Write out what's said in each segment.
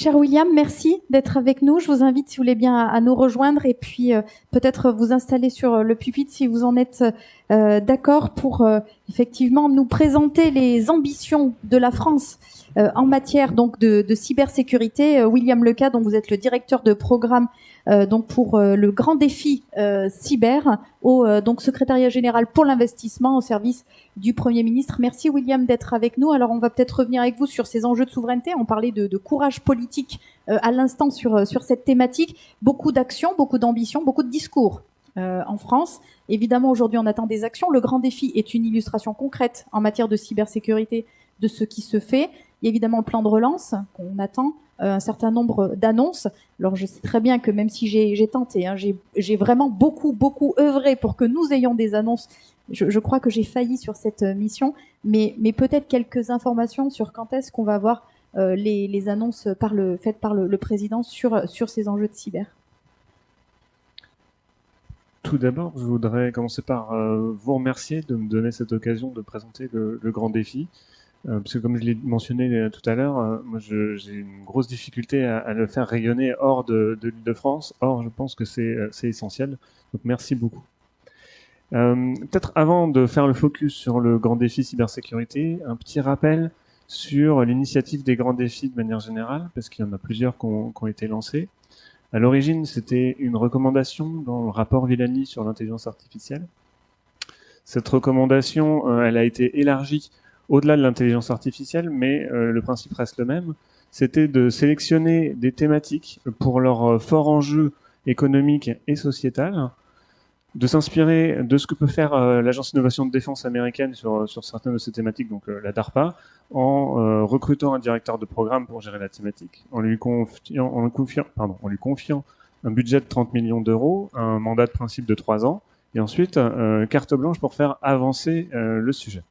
Cher William, merci d'être avec nous. Je vous invite, si vous voulez bien, à nous rejoindre et puis peut-être vous installer sur le pupitre si vous en êtes d'accord pour effectivement nous présenter les ambitions de la France en matière donc de cybersécurité. William Leca, dont vous êtes le directeur de programme donc pour le grand défi cyber au donc secrétariat général pour l'investissement au service du Premier ministre. Merci William d'être avec nous. Alors on va peut-être revenir avec vous sur ces enjeux de souveraineté. On parlait de courage politique à l'instant sur cette thématique. Beaucoup d'actions, beaucoup d'ambitions, beaucoup de discours en France. Évidemment, aujourd'hui, on attend des actions. Le grand défi est une illustration concrète en matière de cybersécurité de ce qui se fait. Il y a évidemment le plan de relance qu'on attend, un certain nombre d'annonces. Alors, je sais très bien que même si j'ai tenté, j'ai vraiment beaucoup œuvré pour que nous ayons des annonces. Je crois que j'ai failli sur cette mission, mais peut-être quelques informations sur quand est-ce qu'on va avoir les annonces faites par le président sur ces enjeux de cyber. Tout d'abord, je voudrais commencer par vous remercier de me donner cette occasion de présenter le grand défi. Parce que comme je l'ai mentionné tout à l'heure, moi j'ai une grosse difficulté à le faire rayonner hors de l'Île-de-France. Or, je pense que c'est essentiel. Donc merci beaucoup. Peut-être avant de faire le focus sur le grand défi cybersécurité, un petit rappel sur l'initiative des grands défis de manière générale, parce qu'il y en a plusieurs qui ont été lancés. À l'origine, c'était une recommandation dans le rapport Villani sur l'intelligence artificielle. Cette recommandation, elle a été élargie au-delà de l'intelligence artificielle, mais le principe reste le même. C'était de sélectionner des thématiques pour leur fort enjeu économique et sociétal, de s'inspirer de ce que peut faire l'Agence d'innovation de défense américaine sur certaines de ces thématiques, donc la DARPA, en recrutant un directeur de programme pour gérer la thématique, en lui confiant un budget de 30 millions d'euros, un mandat de principe de 3 ans, et ensuite carte blanche pour faire avancer le sujet.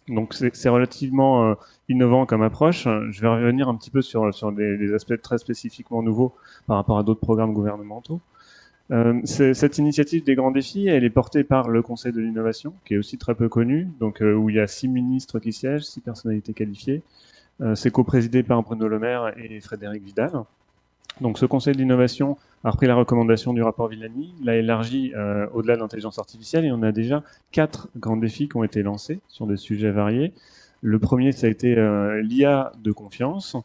Donc c'est relativement innovant comme approche. Je vais revenir un petit peu sur des aspects très spécifiquement nouveaux par rapport à d'autres programmes gouvernementaux. Cette initiative des grands défis, elle est portée par le Conseil de l'innovation, qui est aussi très peu connu, donc où il y a 6 ministres qui siègent, 6 personnalités qualifiées. C'est coprésidé par Bruno Le Maire et Frédéric Vidal. Donc ce Conseil de l'innovation a repris la recommandation du rapport Villani, l'a élargi au-delà de l'intelligence artificielle, et on a déjà 4 grands défis qui ont été lancés sur des sujets variés. Le premier, ça a été l'IA de confiance.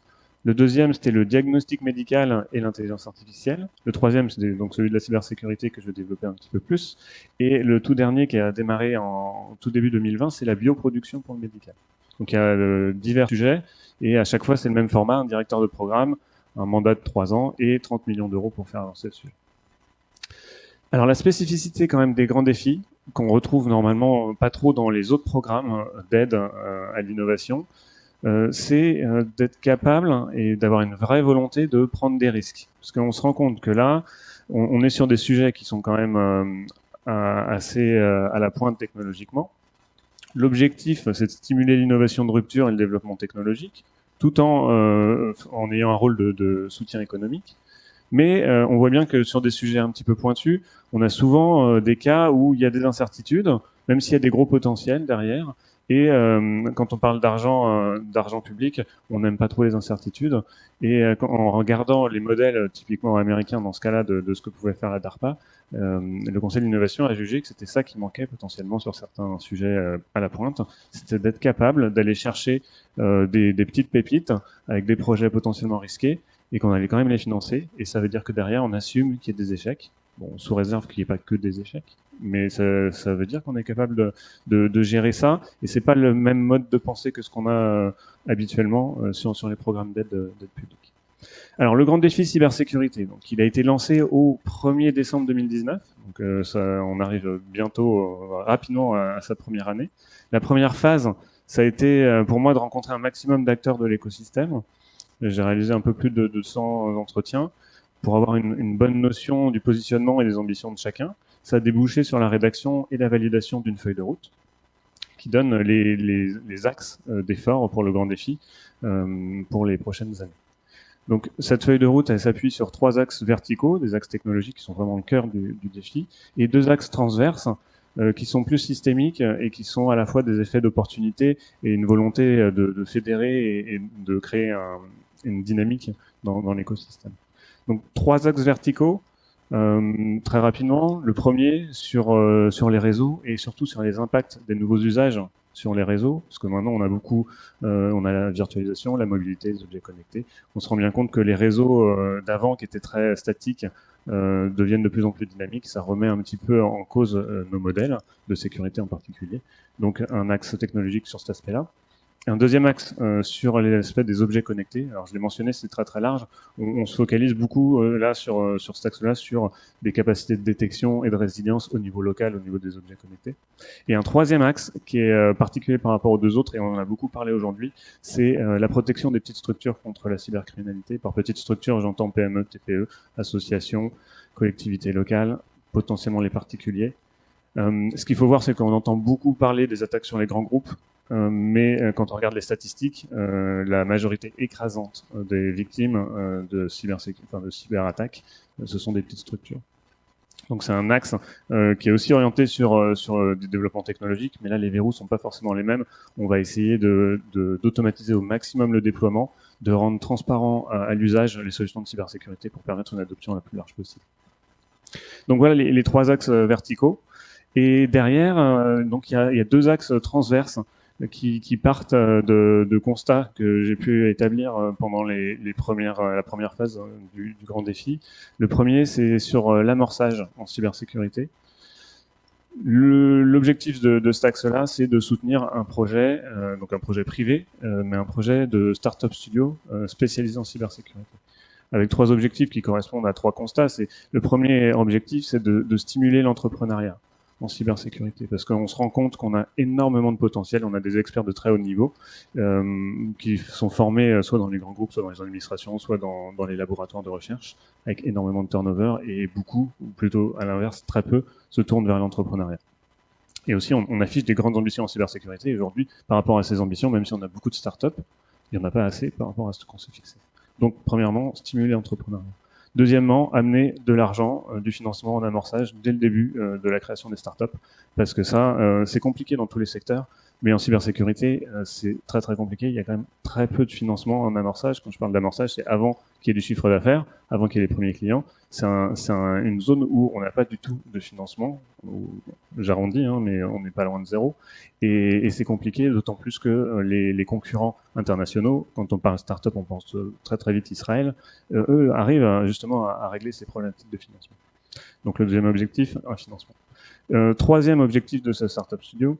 Le deuxième, c'était le diagnostic médical et l'intelligence artificielle. Le troisième, c'était donc celui de la cybersécurité que je vais développer un petit peu plus. Et le tout dernier qui a démarré en tout début 2020, c'est la bioproduction pour le médical. Donc il y a divers sujets et à chaque fois, c'est le même format, un directeur de programme, un mandat de 3 ans et 30 millions d'euros pour faire avancer le sujet. Alors la spécificité quand même des grands défis, qu'on retrouve normalement pas trop dans les autres programmes d'aide à l'innovation, c'est d'être capable et d'avoir une vraie volonté de prendre des risques. Parce qu'on se rend compte que là, on est sur des sujets qui sont quand même assez à la pointe technologiquement. L'objectif, c'est de stimuler l'innovation de rupture et le développement technologique, tout en ayant un rôle de soutien économique. Mais on voit bien que sur des sujets un petit peu pointus, on a souvent des cas où il y a des incertitudes, même s'il y a des gros potentiels derrière. Et quand on parle d'argent public, on n'aime pas trop les incertitudes. Et en regardant les modèles typiquement américains dans ce cas-là de ce que pouvait faire la DARPA, le Conseil de l'innovation a jugé que c'était ça qui manquait potentiellement sur certains sujets à la pointe. C'était d'être capable d'aller chercher des petites pépites avec des projets potentiellement risqués et qu'on allait quand même les financer. Et ça veut dire que derrière, on assume qu'il y ait des échecs. Bon, sous réserve qu'il n'y ait pas que des échecs. Mais ça veut dire qu'on est capable de gérer ça. Et c'est pas le même mode de pensée que ce qu'on a habituellement sur les programmes d'aide publique. Alors, le grand défi cybersécurité, donc, il a été lancé au 1er décembre 2019. Donc, on arrive bientôt, rapidement à sa première année. La première phase, ça a été pour moi de rencontrer un maximum d'acteurs de l'écosystème. J'ai réalisé un peu plus de 200 entretiens pour avoir une bonne notion du positionnement et des ambitions de chacun. Ça a débouché sur la rédaction et la validation d'une feuille de route qui donne les axes d'effort pour le grand défi pour les prochaines années. Donc cette feuille de route, elle s'appuie sur 3 axes verticaux, des axes technologiques qui sont vraiment le cœur du défi, et 2 axes transverses qui sont plus systémiques et qui sont à la fois des effets d'opportunité et une volonté de fédérer et de créer une dynamique dans l'écosystème. Donc 3 axes verticaux, très rapidement. Le premier sur les réseaux et surtout sur les impacts des nouveaux usages sur les réseaux, parce que maintenant on a beaucoup, on a la virtualisation, la mobilité, les objets connectés. On se rend bien compte que les réseaux d'avant, qui étaient très statiques, deviennent de plus en plus dynamiques. Ça remet un petit peu en cause nos modèles de sécurité en particulier. Donc un axe technologique sur cet aspect-là. Un deuxième axe sur l'aspect des objets connectés. Alors je l'ai mentionné, c'est très très large. On se focalise beaucoup là sur cet axe-là, sur des capacités de détection et de résilience au niveau local, au niveau des objets connectés. Et un troisième axe qui est particulier par rapport aux deux autres, et on en a beaucoup parlé aujourd'hui, c'est la protection des petites structures contre la cybercriminalité. Par petites structures, j'entends PME, TPE, associations, collectivités locales, potentiellement les particuliers. Ce qu'il faut voir, c'est qu'on entend beaucoup parler des attaques sur les grands groupes, mais quand on regarde les statistiques, la majorité écrasante des victimes de cyberattaques, ce sont des petites structures. Donc c'est un axe qui est aussi orienté sur du développement technologique, mais là les verrous sont pas forcément les mêmes. On va essayer d'automatiser au maximum le déploiement, de rendre transparent à l'usage les solutions de cybersécurité pour permettre une adoption la plus large possible. Donc voilà les 3 axes verticaux. Et derrière, donc il y a 2 axes transverses qui partent de constats que j'ai pu établir pendant la première phase du grand défi. Le premier, c'est sur l'amorçage en cybersécurité. L'objectif de cet axe-là, c'est de soutenir un projet, donc un projet privé, mais un projet de start-up studio spécialisé en cybersécurité, avec 3 objectifs qui correspondent à 3 constats. Le premier objectif, c'est de stimuler l'entrepreneuriat en cybersécurité, parce qu'on se rend compte qu'on a énormément de potentiel. On a des experts de très haut niveau qui sont formés soit dans les grands groupes, soit dans les administrations, soit dans les laboratoires de recherche, avec énormément de turnover, et beaucoup, ou plutôt à l'inverse, très peu, se tournent vers l'entrepreneuriat. Et aussi, on affiche des grandes ambitions en cybersécurité. Aujourd'hui, par rapport à ces ambitions, même si on a beaucoup de startups, il n'y en a pas assez par rapport à ce qu'on s'est fixé. Donc, premièrement, stimuler l'entrepreneuriat. Deuxièmement, amener de l'argent, du financement en amorçage dès le début de la création des startups, parce que ça, c'est compliqué dans tous les secteurs, mais en cybersécurité, c'est très très compliqué. Il y a quand même très peu de financement en amorçage. Quand je parle d'amorçage, c'est avant qu'il y ait du chiffre d'affaires, avant qu'il y ait les premiers clients. C'est une zone où on n'a pas du tout de financement. J'arrondis, hein, mais on n'est pas loin de zéro. Et c'est compliqué, d'autant plus que les concurrents internationaux, quand on parle start-up, on pense très très vite Israël, eux arrivent justement à régler ces problématiques de financement. Donc le deuxième objectif, un financement. Troisième objectif de ce Startup Studio,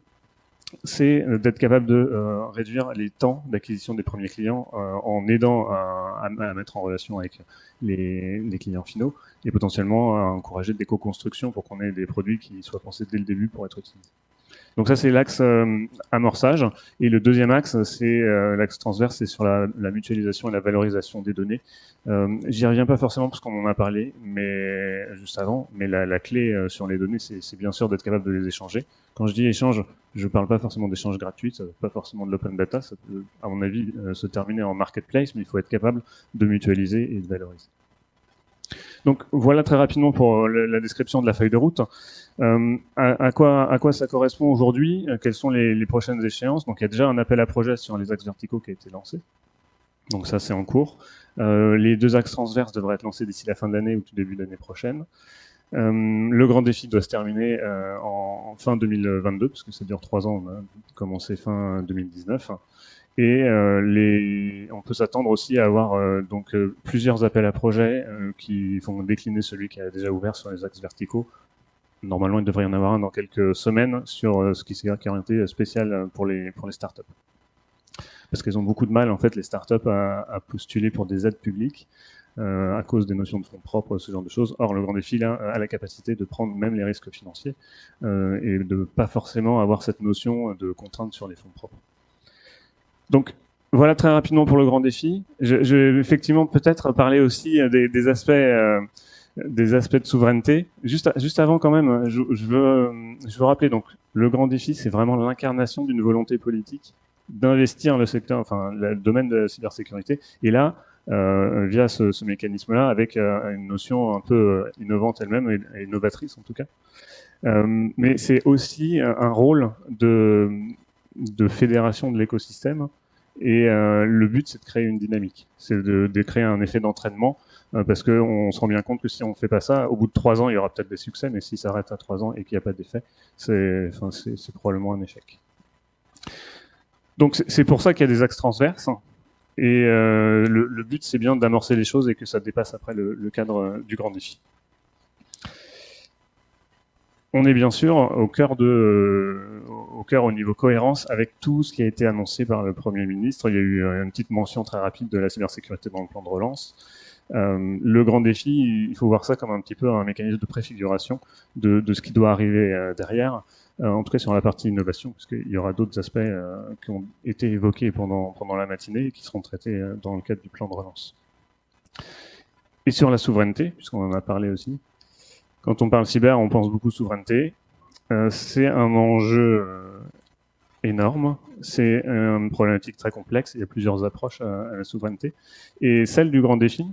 c'est d'être capable de réduire les temps d'acquisition des premiers clients en aidant à mettre en relation avec les clients finaux et potentiellement à encourager des co-constructions pour qu'on ait des produits qui soient pensés dès le début pour être utilisés. Donc ça, c'est l'axe amorçage. Et le deuxième axe, c'est l'axe transverse, c'est sur la mutualisation et la valorisation des données. J'y reviens pas forcément parce qu'on en a parlé, mais juste avant. Mais la clé sur les données, c'est bien sûr d'être capable de les échanger. Quand je dis échange, je parle pas forcément d'échange gratuit, ça veut pas forcément de l'open data. Ça peut, à mon avis, se terminer en marketplace, mais il faut être capable de mutualiser et de valoriser. Donc voilà très rapidement pour la description de la feuille de route. À quoi ça correspond aujourd'hui? Quelles sont les prochaines échéances? Donc il y a déjà un appel à projet sur les axes verticaux qui a été lancé. Donc ça c'est en cours. Les 2 axes transverses devraient être lancés d'ici la fin de l'année ou tout début d'année prochaine. Le grand défi doit se terminer en fin 2022 parce que ça dure 3 ans. On a commencé fin 2019. Et on peut s'attendre aussi à avoir plusieurs appels à projets qui vont décliner celui qui a déjà ouvert sur les axes verticaux. Normalement, il devrait y en avoir un dans quelques semaines sur ce qui est orienté spécial pour les startups. Parce qu'elles ont beaucoup de mal, en fait, les startups à postuler pour des aides publiques à cause des notions de fonds propres, ce genre de choses. Or, le grand défi, là, a la capacité de prendre même les risques financiers et de pas forcément avoir cette notion de contrainte sur les fonds propres. Donc, voilà très rapidement pour le grand défi. Je vais effectivement peut-être parler aussi des aspects de souveraineté. Juste avant quand même, je veux rappeler, donc, le grand défi, c'est vraiment l'incarnation d'une volonté politique d'investir le secteur, enfin, le domaine de la cybersécurité. Et là, via ce mécanisme-là, avec une notion un peu innovante elle-même, et innovatrice en tout cas. Mais c'est aussi un rôle de fédération de l'écosystème Et le but, c'est de créer une dynamique, c'est de créer un effet d'entraînement, parce qu'on se rend bien compte que si on ne fait pas ça, au bout de 3 ans, il y aura peut-être des succès, mais si ça s'arrête à 3 ans et qu'il n'y a pas d'effet, c'est probablement un échec. Donc c'est pour ça qu'il y a des axes transverses. Et le but, c'est bien d'amorcer les choses et que ça dépasse après le cadre du grand défi. On est bien sûr au cœur au niveau cohérence avec tout ce qui a été annoncé par le Premier ministre. Il y a eu une petite mention très rapide de la cybersécurité dans le plan de relance. Le grand défi, il faut voir ça comme un petit peu un mécanisme de préfiguration de ce qui doit arriver derrière, en tout cas sur la partie innovation, parce qu'il y aura d'autres aspects qui ont été évoqués pendant la matinée et qui seront traités dans le cadre du plan de relance. Et sur la souveraineté, puisqu'on en a parlé aussi, quand on parle cyber, on pense beaucoup souveraineté. C'est un enjeu énorme. C'est une problématique très complexe. Il y a plusieurs approches à la souveraineté. Et celle du grand défi,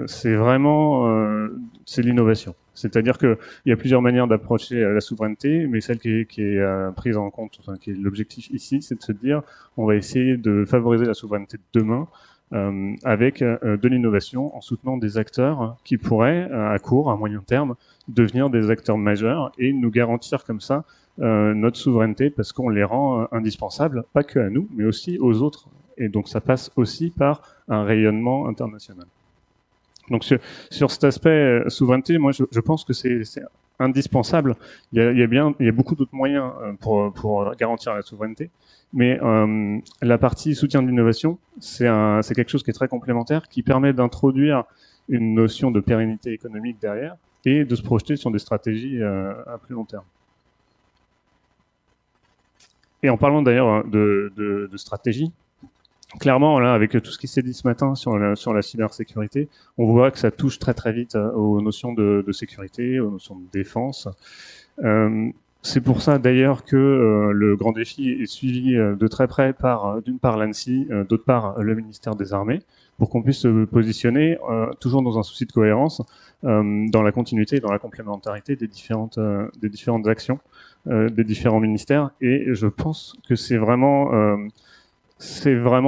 c'est vraiment c'est l'innovation. C'est-à-dire qu'il y a plusieurs manières d'approcher la souveraineté, mais celle qui est prise en compte, enfin, qui est l'objectif ici, c'est de se dire on va essayer de favoriser la souveraineté de demain avec de l'innovation en soutenant des acteurs qui pourraient, à court, à moyen terme, devenir des acteurs majeurs et nous garantir comme ça notre souveraineté parce qu'on les rend indispensables, pas que à nous, mais aussi aux autres. Et donc ça passe aussi par un rayonnement international. Donc sur cet aspect souveraineté, moi je pense que c'est indispensable. Il y a beaucoup d'autres moyens pour garantir la souveraineté, mais la partie soutien de l'innovation, c'est quelque chose qui est très complémentaire, qui permet d'introduire une notion de pérennité économique derrière et de se projeter sur des stratégies à plus long terme. Et en parlant d'ailleurs de stratégie, clairement, là, avec tout ce qui s'est dit ce matin sur la cybersécurité, on voit que ça touche très très vite aux notions de sécurité, aux notions de défense. C'est pour ça d'ailleurs que le grand défi est suivi de très près par, d'une part l'ANSSI, d'autre part le ministère des Armées, pour qu'on puisse se positionner toujours dans un souci de cohérence, dans la continuité et dans la complémentarité des différentes actions des différents ministères. Et je pense que c'est vraiment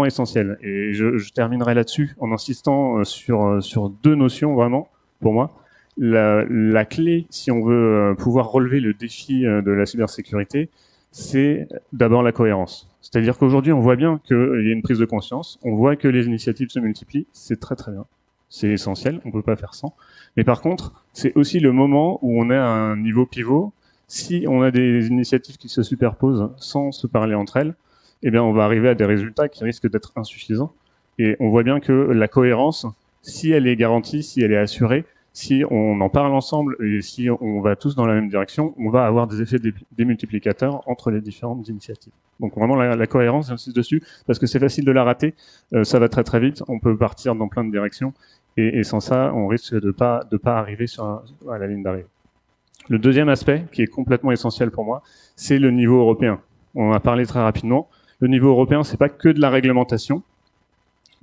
essentiel. Et je terminerai là-dessus en insistant sur deux notions vraiment, pour moi. La clé, si on veut pouvoir relever le défi de la cybersécurité, c'est d'abord la cohérence. C'est-à-dire qu'aujourd'hui, on voit bien qu'il y a une prise de conscience, on voit que les initiatives se multiplient, c'est très très bien. C'est essentiel, on ne peut pas faire sans. Mais par contre, c'est aussi le moment où on est à un niveau pivot. Si on a des initiatives qui se superposent sans se parler entre elles, eh bien, on va arriver à des résultats qui risquent d'être insuffisants. Et on voit bien que la cohérence, si elle est garantie, si elle est assurée, si on en parle ensemble et si on va tous dans la même direction, on va avoir des effets démultiplicateurs entre les différentes initiatives. Donc vraiment la cohérence, j'insiste dessus, parce que c'est facile de la rater, ça va très très vite, on peut partir dans plein de directions, et sans ça, on risque de pas arriver à la ligne d'arrivée. Le deuxième aspect, qui est complètement essentiel pour moi, c'est le niveau européen. On en a parlé très rapidement. Le niveau européen, c'est pas que de la réglementation,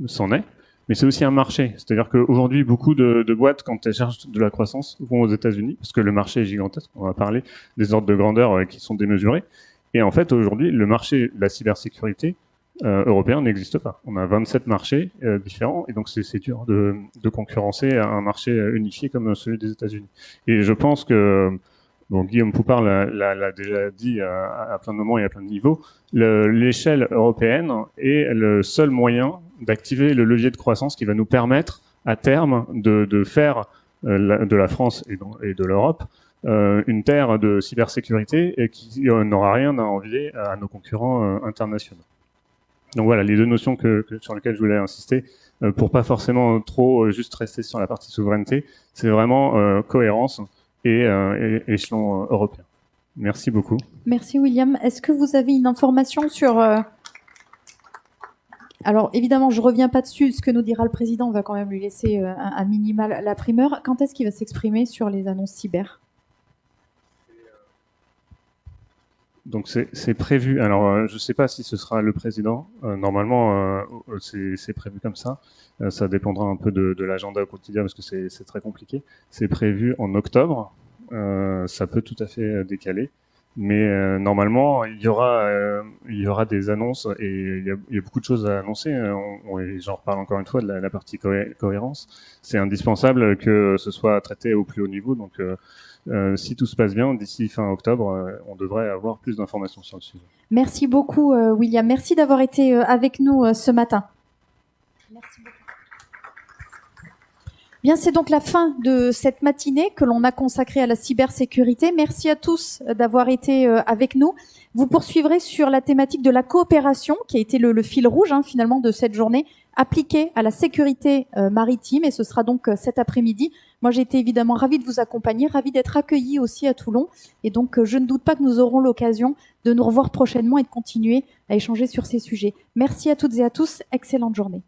c'en est, mais c'est aussi un marché. C'est-à-dire qu'aujourd'hui, beaucoup de boîtes, quand elles cherchent de la croissance, vont aux États-Unis, parce que le marché est gigantesque. On va parler des ordres de grandeur qui sont démesurés. Et en fait, aujourd'hui, le marché de la cybersécurité européen n'existe pas. On a 27 marchés différents, et donc c'est dur de concurrencer un marché unifié comme celui des États-Unis. Et je pense que bon, Guillaume Poupard l'a déjà dit à plein de moments et à plein de niveaux, l'échelle européenne est le seul moyen d'activer le levier de croissance qui va nous permettre, à terme, de faire de la France et de l'Europe une terre de cybersécurité et qui n'aura rien à envier à nos concurrents internationaux. Donc voilà, les deux notions sur lesquelles je voulais insister, pour pas forcément trop juste rester sur la partie souveraineté, c'est vraiment cohérence et échelon européen. Merci beaucoup. Merci William. Est-ce que vous avez une information sur... Alors évidemment, je reviens pas dessus, ce que nous dira le président, on va quand même lui laisser un minimal la primeur. Quand est-ce qu'il va s'exprimer sur les annonces cyber ? Donc c'est prévu. Alors je ne sais pas si ce sera le président. Normalement, c'est prévu comme ça. Ça dépendra un peu de l'agenda au quotidien parce que c'est très compliqué. C'est prévu en octobre. Ça peut tout à fait décaler. Mais normalement, il y aura des annonces et il y a beaucoup de choses à annoncer. Et j'en reparle encore une fois de la partie cohérence. C'est indispensable que ce soit traité au plus haut niveau. Donc, si tout se passe bien, d'ici fin octobre, on devrait avoir plus d'informations sur le sujet. Merci beaucoup, William. Merci d'avoir été avec nous ce matin. Merci beaucoup. Bien, c'est donc la fin de cette matinée que l'on a consacrée à la cybersécurité. Merci à tous d'avoir été avec nous. Vous poursuivrez sur la thématique de la coopération, qui a été le fil rouge finalement de cette journée, appliquée à la sécurité maritime, et ce sera donc cet après-midi. Moi, j'ai été évidemment ravie de vous accompagner, ravie d'être accueillie aussi à Toulon, et donc je ne doute pas que nous aurons l'occasion de nous revoir prochainement et de continuer à échanger sur ces sujets. Merci à toutes et à tous, excellente journée.